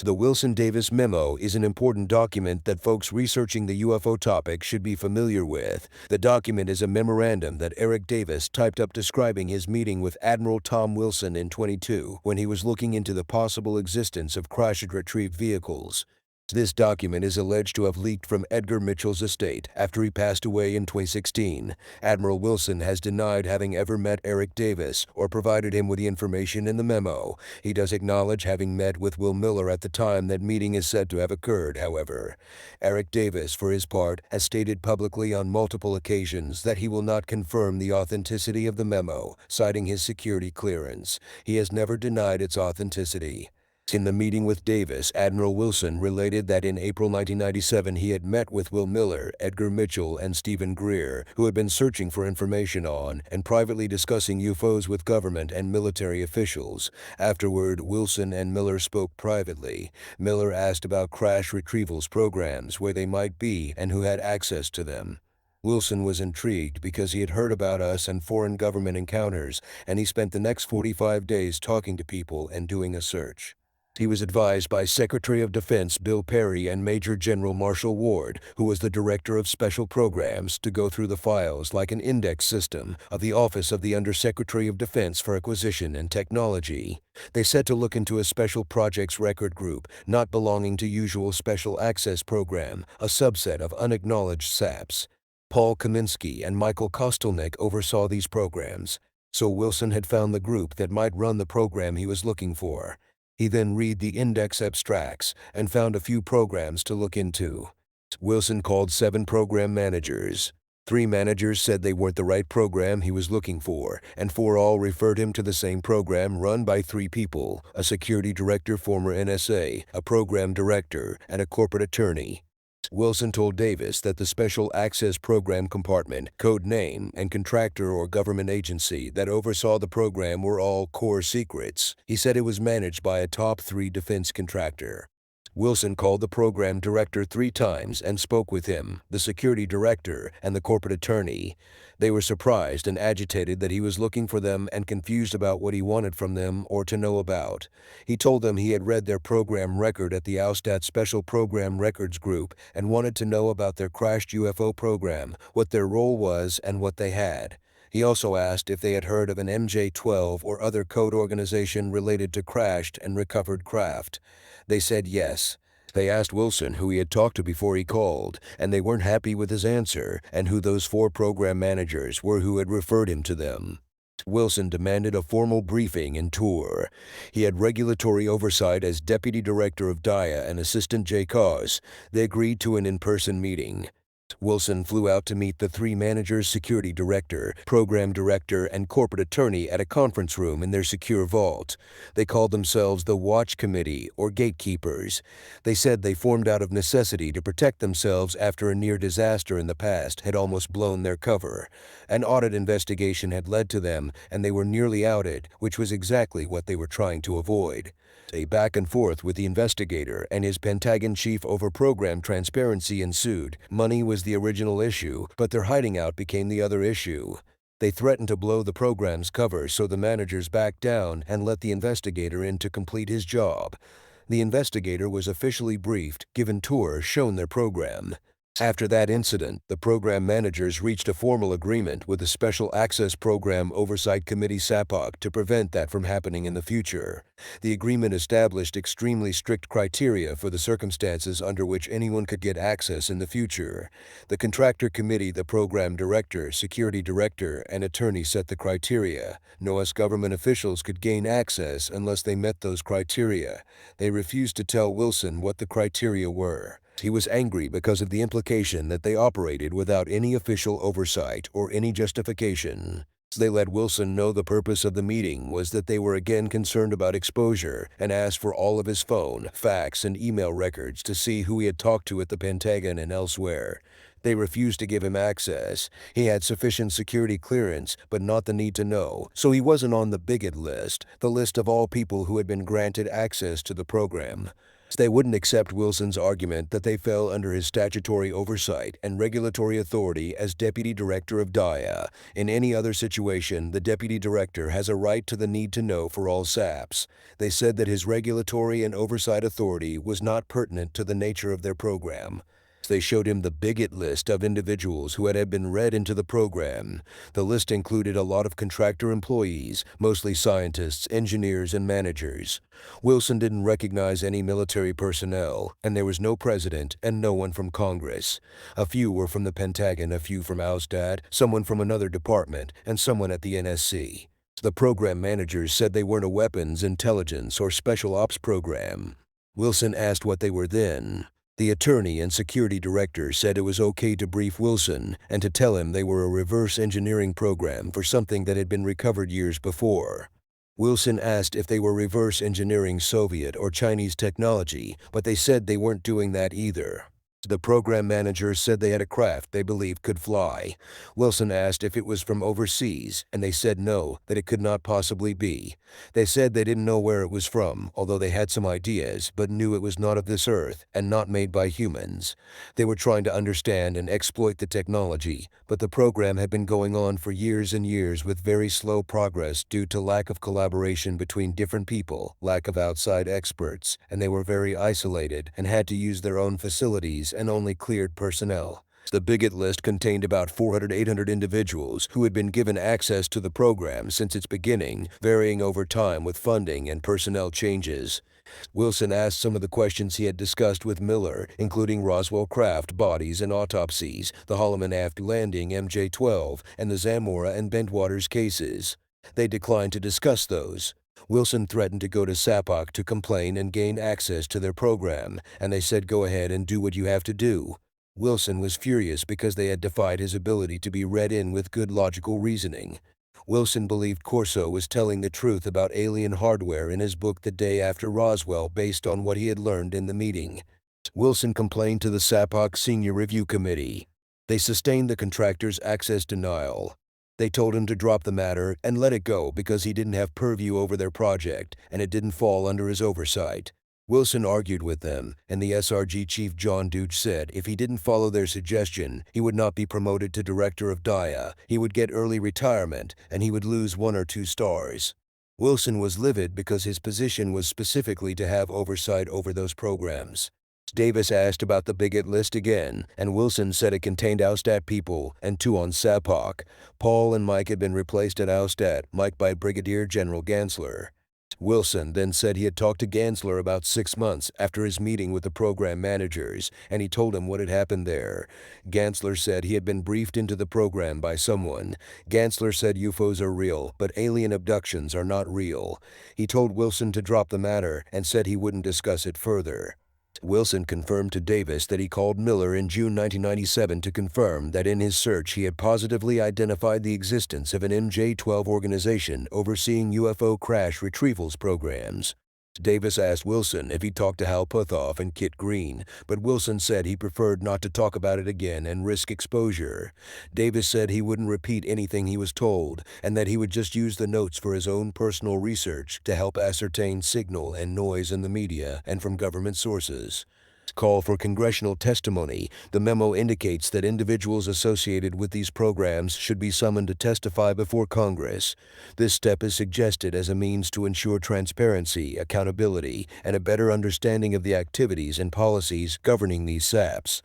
The Wilson-Davis Memo is an important document that folks researching the UFO topic should be familiar with. The document is a memorandum that Eric Davis typed up describing his meeting with Admiral Tom Wilson in 22 when he was looking into the possible existence of crash-and-retrieve vehicles. This document is alleged to have leaked from Edgar Mitchell's estate after he passed away in 2016. Admiral Wilson has denied having ever met Eric Davis or provided him with the information in the memo. He does acknowledge having met with Will Miller at the time that meeting is said to have occurred, however. Eric Davis, for his part, has stated publicly on multiple occasions that he will not confirm the authenticity of the memo, citing his security clearance. He has never denied its authenticity. In the meeting with Davis, Admiral Wilson related that in April 1997 he had met with Will Miller, Edgar Mitchell, and Stephen Greer, who had been searching for information on and privately discussing UFOs with government and military officials. Afterward, Wilson and Miller spoke privately. Miller asked about crash retrievals programs, where they might be, and who had access to them. Wilson was intrigued because he had heard about us and foreign government encounters, and he spent the next 45 days talking to people and doing a search. He was advised by Secretary of Defense Bill Perry and Major General Marshall Ward, who was the Director of Special Programs, to go through the files like an index system of the Office of the Undersecretary of Defense for Acquisition and Technology. They said to look into a Special Projects Record Group not belonging to usual Special Access Program, a subset of unacknowledged SAPs. Paul Kaminsky and Michael Kostelnik oversaw these programs, so Wilson had found the group that might run the program he was looking for. He then read the index abstracts and found a few programs to look into. Wilson called 7 program managers. 3 managers said they weren't the right program he was looking for, and 4 all referred him to the same program run by 3 people: a security director, former NSA, a program director, and a corporate attorney. Wilson told Davis that the Special Access Program compartment, code name, and contractor or government agency that oversaw the program were all core secrets. He said it was managed by a top 3 defense contractor. Wilson called the program director 3 times and spoke with him, the security director, and the corporate attorney. They were surprised and agitated that he was looking for them and confused about what he wanted from them or to know about. He told them he had read their program record at the Austat Special Program Records Group and wanted to know about their crashed UFO program, what their role was, and what they had. He also asked if they had heard of an MJ-12 or other code organization related to crashed and recovered craft. They said yes. They asked Wilson who he had talked to before he called, and they weren't happy with his answer, and who those 4 program managers were who had referred him to them. Wilson demanded a formal briefing and tour. He had regulatory oversight as Deputy Director of DIA and Assistant JCAUS. They agreed to an in-person meeting. Wilson flew out to meet the 3 managers, security director, program director, and corporate attorney at a conference room in their secure vault. They called themselves the Watch Committee, or Gatekeepers. They said they formed out of necessity to protect themselves after a near disaster in the past had almost blown their cover. An audit investigation had led to them, and they were nearly outed, which was exactly what they were trying to avoid. A back and forth with the investigator and his Pentagon chief over program transparency ensued. Money was the original issue, but their hiding out became the other issue. They threatened to blow the program's cover, so the managers backed down and let the investigator in to complete his job. The investigator was officially briefed, given tours, shown their program. After that incident, the program managers reached a formal agreement with the Special Access Program Oversight Committee SAPOC to prevent that from happening in the future. The agreement established extremely strict criteria for the circumstances under which anyone could get access in the future. The contractor committee, the program director, security director, and attorney set the criteria. No US government officials could gain access unless they met those criteria. They refused to tell Wilson what the criteria were. He was angry because of the implication that they operated without any official oversight or any justification. They let Wilson know the purpose of the meeting was that they were again concerned about exposure and asked for all of his phone, fax, and email records to see who he had talked to at the Pentagon and elsewhere. They refused to give him access. He had sufficient security clearance, but not the need to know, so he wasn't on the bigot list, the list of all people who had been granted access to the program. They wouldn't accept Wilson's argument that they fell under his statutory oversight and regulatory authority as Deputy Director of DIA. In any other situation, the Deputy Director has a right to the need to know for all SAPs. They said that his regulatory and oversight authority was not pertinent to the nature of their program. They showed him the bigot list of individuals who had been read into the program. The list included a lot of contractor employees, mostly scientists, engineers, and managers. Wilson didn't recognize any military personnel, and there was no president and no one from Congress. A few were from the Pentagon, a few from Austat, someone from another department, and someone at the NSC. The program managers said they weren't a weapons, intelligence, or special ops program. Wilson asked what they were then. The attorney and security director said it was okay to brief Wilson and to tell him they were a reverse engineering program for something that had been recovered years before. Wilson asked if they were reverse engineering Soviet or Chinese technology, but they said they weren't doing that either. The program manager said they had a craft they believed could fly. Wilson asked if it was from overseas, and they said no, that it could not possibly be. They said they didn't know where it was from, although they had some ideas, but knew it was not of this earth and not made by humans. They were trying to understand and exploit the technology, but the program had been going on for years and years with very slow progress due to lack of collaboration between different people, lack of outside experts, and they were very isolated and had to use their own facilities and only cleared personnel. The bigot list contained about 400-800 individuals who had been given access to the program since its beginning, varying over time with funding and personnel changes. Wilson asked some of the questions he had discussed with Miller, including Roswell craft bodies and autopsies, the Holloman aft landing MJ-12, and the Zamora and Bentwaters cases. They declined to discuss those. Wilson threatened to go to SAPOC to complain and gain access to their program, and they said go ahead and do what you have to do. Wilson was furious because they had defied his ability to be read in with good logical reasoning. Wilson believed Corso was telling the truth about alien hardware in his book The Day After Roswell based on what he had learned in the meeting. Wilson complained to the SAPOC Senior Review Committee. They sustained the contractor's access denial. They told him to drop the matter and let it go because he didn't have purview over their project and it didn't fall under his oversight. Wilson argued with them, and the SRG chief John Deutsch said if he didn't follow their suggestion, he would not be promoted to director of DIA, he would get early retirement, and he would lose 1 or 2 stars. Wilson was livid because his position was specifically to have oversight over those programs. Davis asked about the bigot list again, and Wilson said it contained Austat people and 2 on SAPOC. Paul and Mike had been replaced at Austat, Mike by Brigadier General Gansler. Wilson then said he had talked to Gansler about 6 months after his meeting with the program managers, and he told him what had happened there. Gansler said he had been briefed into the program by someone. Gansler said UFOs are real, but alien abductions are not real. He told Wilson to drop the matter and said he wouldn't discuss it further. Wilson confirmed to Davis that he called Miller in June 1997 to confirm that in his search he had positively identified the existence of an MJ-12 organization overseeing UFO crash retrievals programs. Davis asked Wilson if he talked to Hal Puthoff and Kit Green, but Wilson said he preferred not to talk about it again and risk exposure. Davis said he wouldn't repeat anything he was told, and that he would just use the notes for his own personal research to help ascertain signal and noise in the media and from government sources. Call for congressional testimony. The memo indicates that individuals associated with these programs should be summoned to testify before Congress. This step is suggested as a means to ensure transparency, accountability, and a better understanding of the activities and policies governing these SAPs.